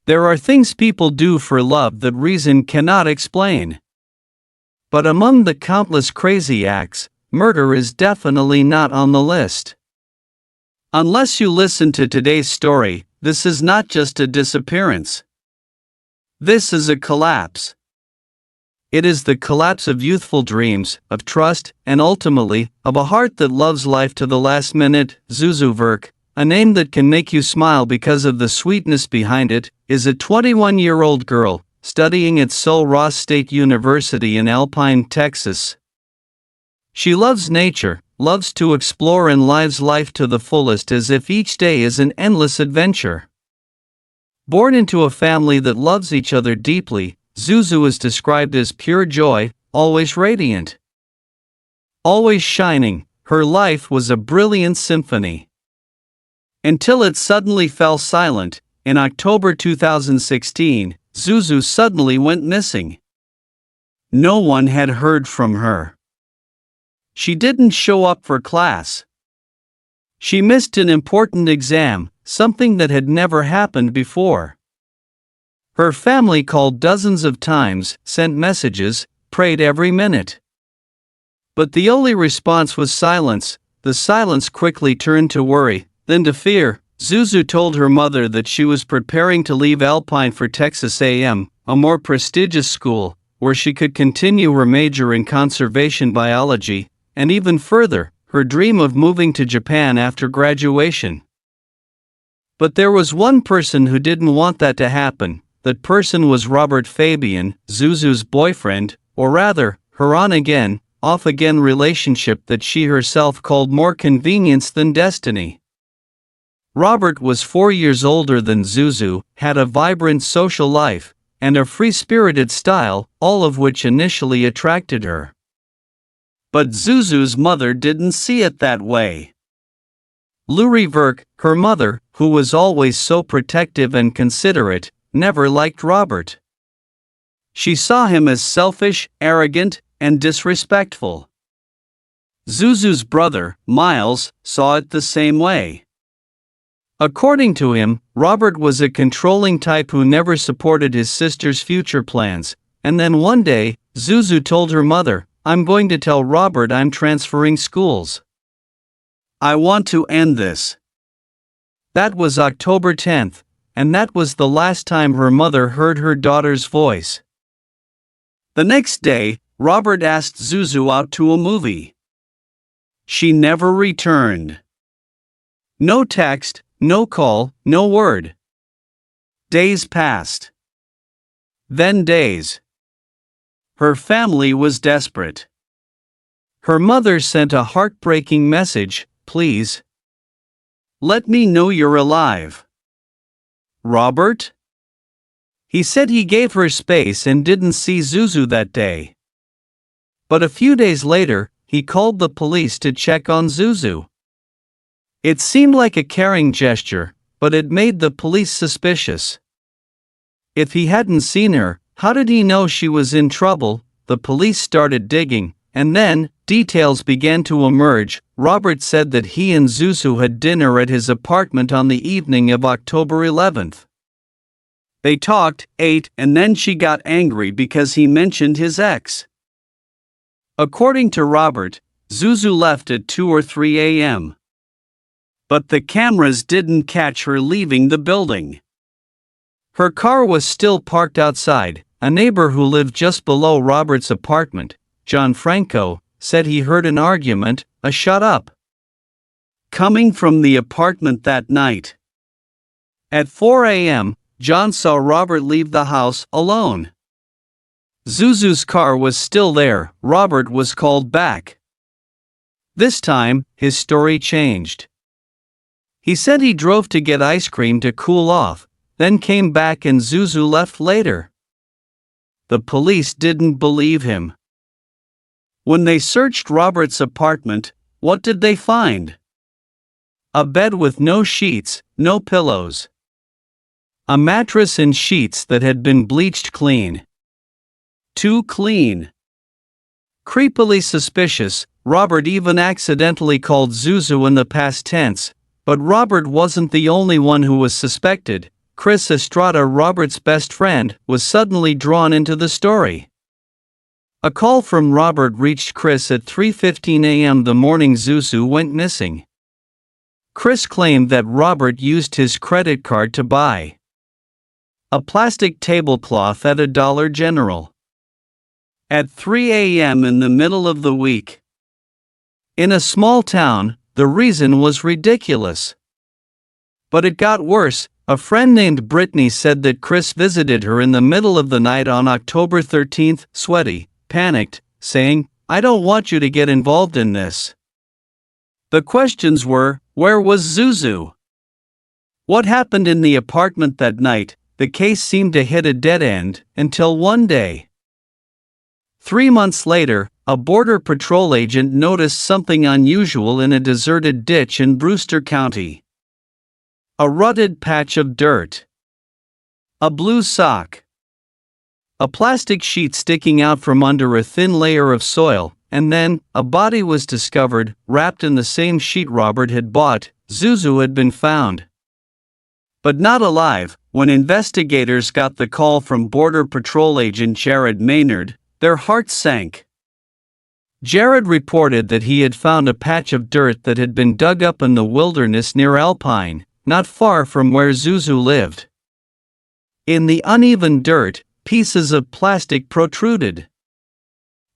There are things people do for love that reason cannot explain. But among the countless crazy acts, murder is definitely not on the list. Unless you listen to today's story, this is not just a disappearance. This is a collapse. It is the collapse of youthful dreams, of trust, and ultimately, of a heart that loves life to the last minute. Zuzu Verk, a name that can make you smile because of the sweetness behind it, is a 21-year-old girl, studying at Sul Ross State University in Alpine, Texas. She loves nature, loves to explore and lives life to the fullest as if each day is an endless adventure. Born into a family that loves each other deeply, Zuzu is described as pure joy, always radiant. Always shining, her life was a brilliant symphony. Until it suddenly fell silent. In October 2016, Zuzu suddenly went missing. No one had heard from her. She didn't show up for class. She missed an important exam, something that had never happened before. Her family called dozens of times, sent messages, prayed every minute. But the only response was silence. The silence quickly turned to worry, then to fear. Zuzu told her mother that she was preparing to leave Alpine for Texas A&M, a more prestigious school, where she could continue her major in conservation biology, and even further, her dream of moving to Japan after graduation. But there was one person who didn't want that to happen. That person was Robert Fabian, Zuzu's boyfriend, or rather, her on-again, off-again relationship that she herself called more convenience than destiny. Robert was 4 years older than Zuzu, had a vibrant social life, and a free-spirited style, all of which initially attracted her. But Zuzu's mother didn't see it that way. Zuzu Verk, her mother, who was always so protective and considerate, never liked Robert. She saw him as selfish, arrogant, and disrespectful. Zuzu's brother, Miles, saw it the same way. According to him, Robert was a controlling type who never supported his sister's future plans, and then one day, Zuzu told her mother, "I'm going to tell Robert I'm transferring schools. I want to end this." That was October 10th, and that was the last time her mother heard her daughter's voice. The next day, Robert asked Zuzu out to a movie. She never returned. No text, no call, no word. Days passed. Then days. Her family was desperate. Her mother sent a heartbreaking message, "Please, let me know you're alive." Robert? He said he gave her space and didn't see Zuzu that day. But a few days later, he called the police to check on Zuzu. It seemed like a caring gesture, but it made the police suspicious. If he hadn't seen her, how did he know she was in trouble? The police started digging, and then, details began to emerge. Robert said that he and Zuzu had dinner at his apartment on the evening of October 11th. They talked, ate, and then she got angry because he mentioned his ex. According to Robert, Zuzu left at 2 or 3 a.m. But the cameras didn't catch her leaving the building. Her car was still parked outside. A neighbor who lived just below Robert's apartment, John Franco, said he heard an argument, a "shut up," coming from the apartment that night. At 4 a.m., John saw Robert leave the house alone. Zuzu's car was still there. Robert was called back. This time, his story changed. He said he drove to get ice cream to cool off, then came back and Zuzu left later. The police didn't believe him. When they searched Robert's apartment, what did they find? A bed with no sheets, no pillows. A mattress and sheets that had been bleached clean. Too clean. Creepily suspicious, Robert even accidentally called Zuzu in the past tense, but Robert wasn't the only one who was suspected. Chris Estrada, Robert's best friend, was suddenly drawn into the story. A call from Robert reached Chris at 3:15 a.m. the morning Zuzu went missing. Chris claimed that Robert used his credit card to buy a plastic tablecloth at a Dollar General at 3 a.m. in the middle of the week. In a small town, the reason was ridiculous. But it got worse. A friend named Brittany said that Chris visited her in the middle of the night on October 13th, sweaty, panicked, saying, "I don't want you to get involved in this." The questions were, where was Zuzu? What happened in the apartment that night? The case seemed to hit a dead end, until one day. 3 months later, a Border Patrol agent noticed something unusual in a deserted ditch in Brewster County. A rutted patch of dirt. A blue sock. A plastic sheet sticking out from under a thin layer of soil, and then, a body was discovered, wrapped in the same sheet Robert had bought. Zuzu had been found, but not alive. When investigators got the call from Border Patrol agent Jared Maynard, their hearts sank. Jared reported that he had found a patch of dirt that had been dug up in the wilderness near Alpine, not far from where Zuzu lived. In the uneven dirt, pieces of plastic protruded.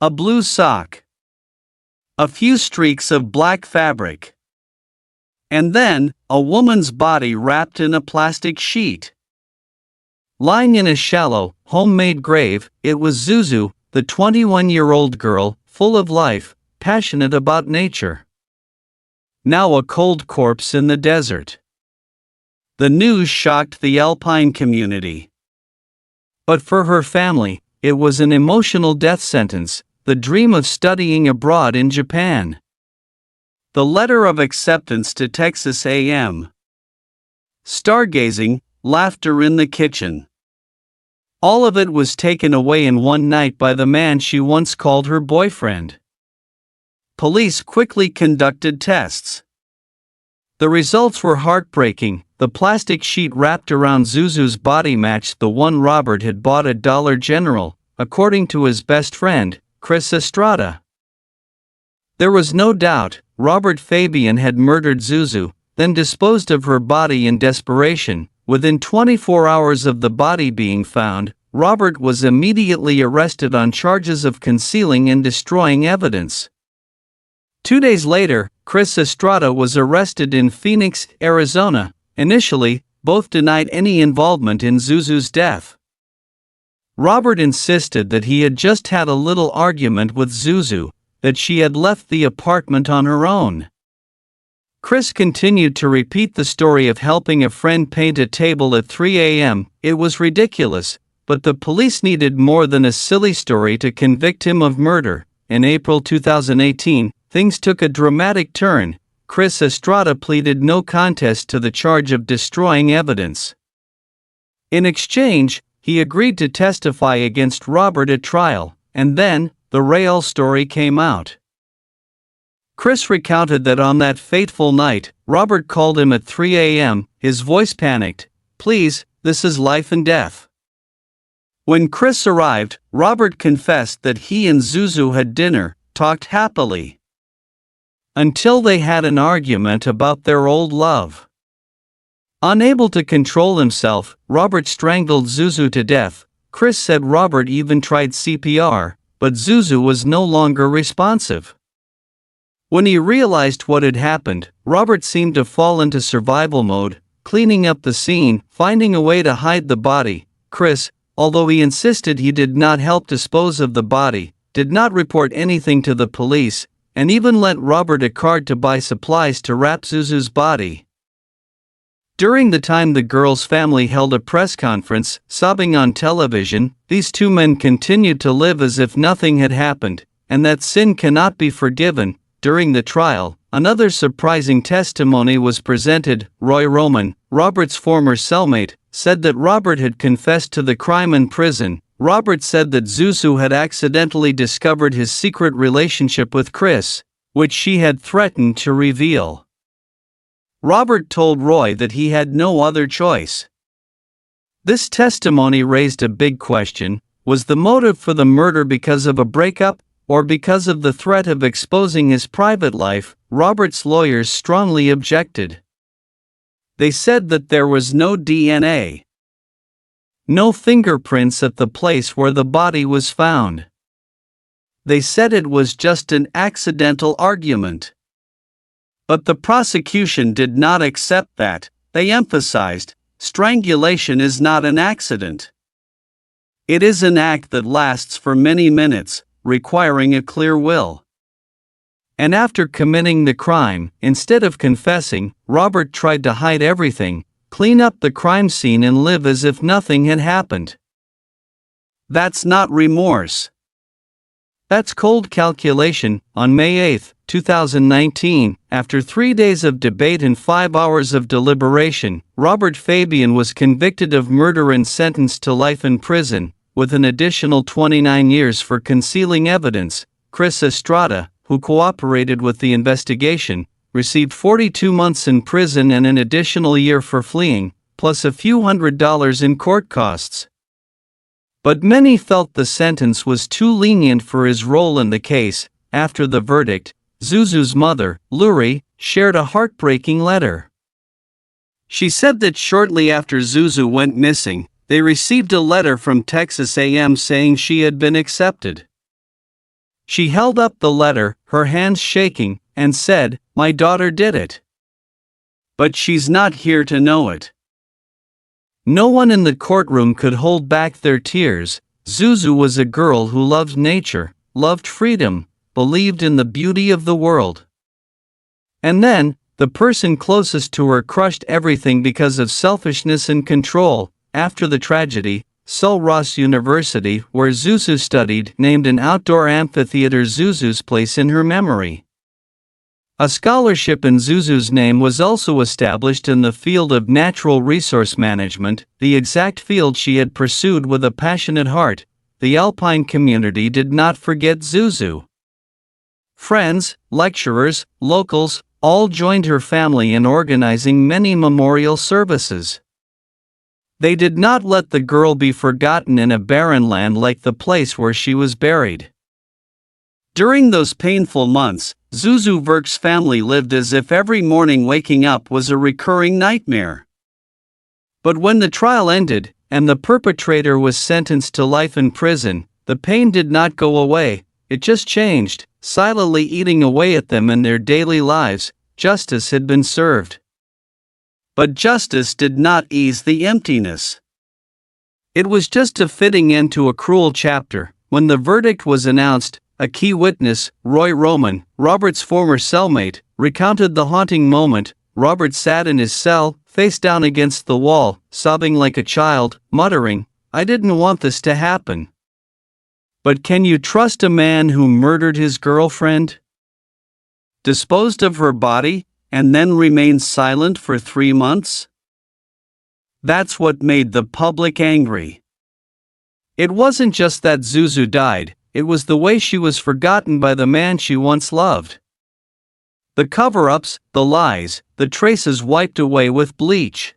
A blue sock. A few streaks of black fabric. And then, a woman's body wrapped in a plastic sheet. Lying in a shallow, homemade grave, it was Zuzu, the 21-year-old girl, full of life, passionate about nature. Now a cold corpse in the desert. The news shocked the Alpine community. But for her family, it was an emotional death sentence, the dream of studying abroad in Japan. The letter of acceptance to Texas A&M. Stargazing, laughter in the kitchen. All of it was taken away in one night by the man she once called her boyfriend. Police quickly conducted tests. The results were heartbreaking. The plastic sheet wrapped around Zuzu's body matched the one Robert had bought at Dollar General, according to his best friend, Chris Estrada. There was no doubt, Robert Fabian had murdered Zuzu, then disposed of her body in desperation. Within 24 hours of the body being found, Robert was immediately arrested on charges of concealing and destroying evidence. 2 days later, Chris Estrada was arrested in Phoenix, Arizona. Initially, both denied any involvement in Zuzu's death. Robert insisted that he had just had a little argument with Zuzu, that she had left the apartment on her own. Chris continued to repeat the story of helping a friend paint a table at 3 a.m. It was ridiculous, but the police needed more than a silly story to convict him of murder. In April 2018, things took a dramatic turn. Chris Estrada pleaded no contest to the charge of destroying evidence. In exchange, he agreed to testify against Robert at trial, and then, the real story came out. Chris recounted that on that fateful night, Robert called him at 3 a.m., his voice panicked. "Please, this is life and death." When Chris arrived, Robert confessed that he and Zuzu had dinner, talked happily, until they had an argument about their old love. Unable to control himself, Robert strangled Zuzu to death. Chris said Robert even tried CPR, but Zuzu was no longer responsive. When he realized what had happened, Robert seemed to fall into survival mode, cleaning up the scene, finding a way to hide the body. Chris, although he insisted he did not help dispose of the body, did not report anything to the police, and even lent Robert a card to buy supplies to wrap Zuzu's body. During the time the girl's family held a press conference, sobbing on television, these two men continued to live as if nothing had happened, and that sin cannot be forgiven. During the trial, another surprising testimony was presented. Roy Roman, Robert's former cellmate, said that Robert had confessed to the crime in prison. Robert said that Zuzu had accidentally discovered his secret relationship with Chris, which she had threatened to reveal. Robert told Roy that he had no other choice. This testimony raised a big question: was the motive for the murder because of a breakup, or because of the threat of exposing his private life? Robert's lawyers strongly objected. They said that there was no DNA, no fingerprints at the place where the body was found. They said it was just an accidental argument. But the prosecution did not accept that. They emphasized, strangulation is not an accident. It is an act that lasts for many minutes, requiring a clear will. And after committing the crime, instead of confessing, Robert tried to hide everything, clean up the crime scene and live as if nothing had happened. That's not remorse. That's cold calculation. On May 8, 2019, after 3 days of debate and 5 hours of deliberation, Robert Fabian was convicted of murder and sentenced to life in prison, with an additional 29 years for concealing evidence. Chris Estrada, who cooperated with the investigation, received 42 months in prison and an additional year for fleeing, plus a few $100s in court costs. But many felt the sentence was too lenient for his role in the case. After the verdict, Zuzu's mother, Luri, shared a heartbreaking letter. She said that shortly after Zuzu went missing, they received a letter from Texas A&M saying she had been accepted. She held up the letter, her hands shaking, and said, "My daughter did it. But she's not here to know it." No one in the courtroom could hold back their tears. Zuzu was a girl who loved nature, loved freedom, believed in the beauty of the world. And then, the person closest to her crushed everything because of selfishness and control. After the tragedy, Sul Ross University, where Zuzu studied, named an outdoor amphitheater Zuzu's place in her memory. A scholarship in Zuzu's name was also established in the field of natural resource management, the exact field she had pursued with a passionate heart. The Alpine community did not forget Zuzu. Friends, lecturers, locals, all joined her family in organizing many memorial services. They did not let the girl be forgotten in a barren land like the place where she was buried. During those painful months, Zuzu Verk's family lived as if every morning waking up was a recurring nightmare. But when the trial ended, and the perpetrator was sentenced to life in prison, the pain did not go away, it just changed, silently eating away at them in their daily lives. Justice had been served. But justice did not ease the emptiness. It was just a fitting end to a cruel chapter. When the verdict was announced, a key witness, Roy Roman, Robert's former cellmate, recounted the haunting moment. Robert sat in his cell, face down against the wall, sobbing like a child, muttering, "I didn't want this to happen." But can you trust a man who murdered his girlfriend, disposed of her body, and then remained silent for 3 months? That's what made the public angry. It wasn't just that Zuzu died, it was the way she was forgotten by the man she once loved. The cover-ups, the lies, the traces wiped away with bleach.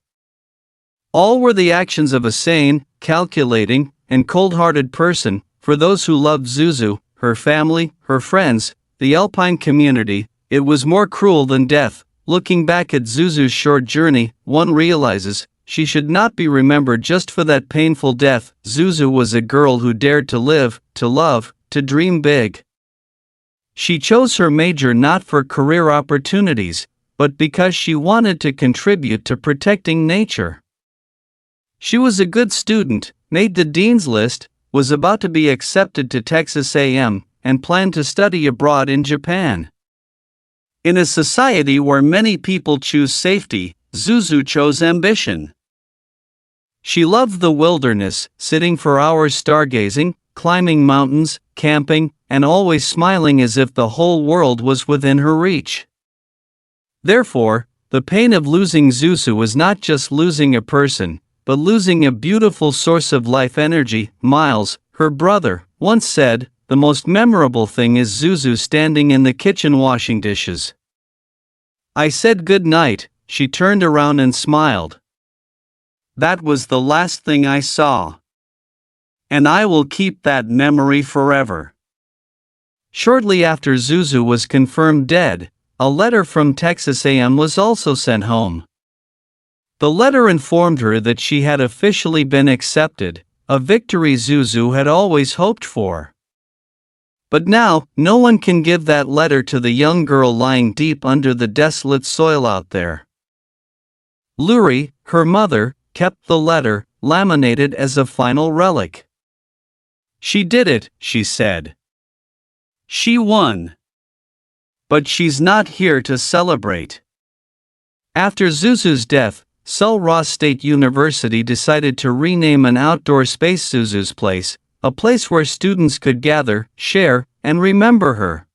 All were the actions of a sane, calculating, and cold-hearted person. For those who loved Zuzu, her family, her friends, the Alpine community, it was more cruel than death. Looking back at Zuzu's short journey, one realizes she should not be remembered just for that painful death. Zuzu was a girl who dared to live, to love, to dream big. She chose her major not for career opportunities, but because she wanted to contribute to protecting nature. She was a good student, made the dean's list, was about to be accepted to Texas A&M, and planned to study abroad in Japan. In a society where many people choose safety, Zuzu chose ambition. She loved the wilderness, sitting for hours stargazing, climbing mountains, camping, and always smiling as if the whole world was within her reach. Therefore, the pain of losing Zuzu was not just losing a person, but losing a beautiful source of life energy. Miles, her brother, once said, "The most memorable thing is Zuzu standing in the kitchen washing dishes. I said good night, she turned around and smiled. That was the last thing I saw. And I will keep that memory forever. Shortly after Zuzu was confirmed dead, a letter from Texas A&M was also sent home. The letter informed her that she had officially been accepted, a victory Zuzu had always hoped for. But now, no one can give that letter to the young girl lying deep under the desolate soil out there. Luri, her mother, kept the letter, laminated as a final relic. She did it, she said. She won. But she's not here to celebrate. After Zuzu's death, Sul Ross State University decided to rename an outdoor space Zuzu's Place, a place where students could gather, share, and remember her.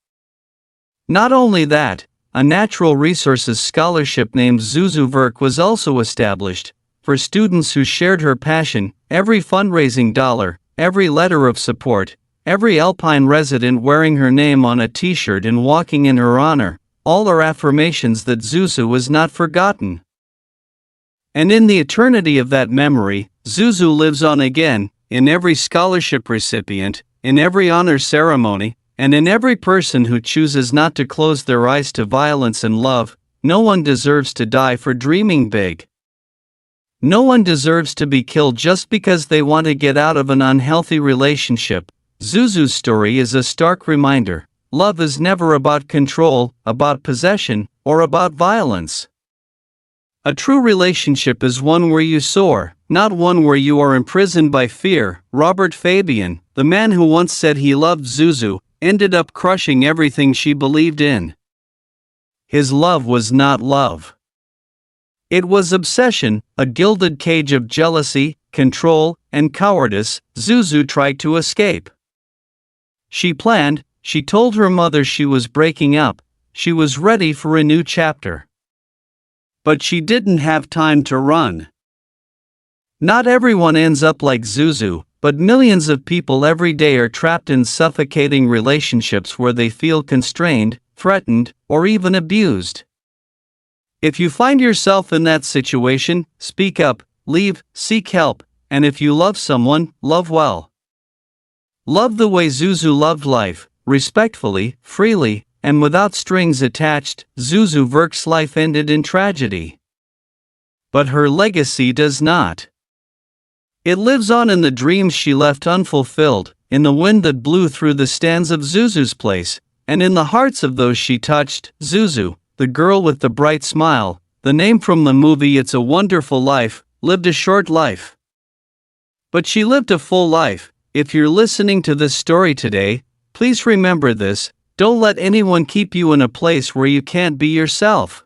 Not only that, a natural resources scholarship named Zuzu Verk was also established, for students who shared her passion. Every fundraising dollar, every letter of support, every Alpine resident wearing her name on a t-shirt and walking in her honor, all are affirmations that Zuzu was not forgotten. And in the eternity of that memory, Zuzu lives on again, in every scholarship recipient, in every honor ceremony, and in every person who chooses not to close their eyes to violence and love. No one deserves to die for dreaming big. No one deserves to be killed just because they want to get out of an unhealthy relationship. Zuzu's story is a stark reminder. Love is never about control, about possession, or about violence. A true relationship is one where you soar, not one where you are imprisoned by fear. Robert Fabian, the man who once said he loved Zuzu, ended up crushing everything she believed in. His love was not love. It was obsession, a gilded cage of jealousy, control, and cowardice. Zuzu tried to escape. She planned, she told her mother she was breaking up, she was ready for a new chapter. But she didn't have time to run. Not everyone ends up like Zuzu, but millions of people every day are trapped in suffocating relationships where they feel constrained, threatened, or even abused. If you find yourself in that situation, speak up, leave, seek help, and if you love someone, love well. Love the way Zuzu loved life, respectfully, freely, and without strings attached. Zuzu Verk's life ended in tragedy. But her legacy does not. It lives on in the dreams she left unfulfilled, in the wind that blew through the stands of Zuzu's Place, and in the hearts of those she touched. Zuzu, the girl with the bright smile, the name from the movie It's a Wonderful Life, lived a short life. But she lived a full life. If you're listening to this story today, please remember this: don't let anyone keep you in a place where you can't be yourself.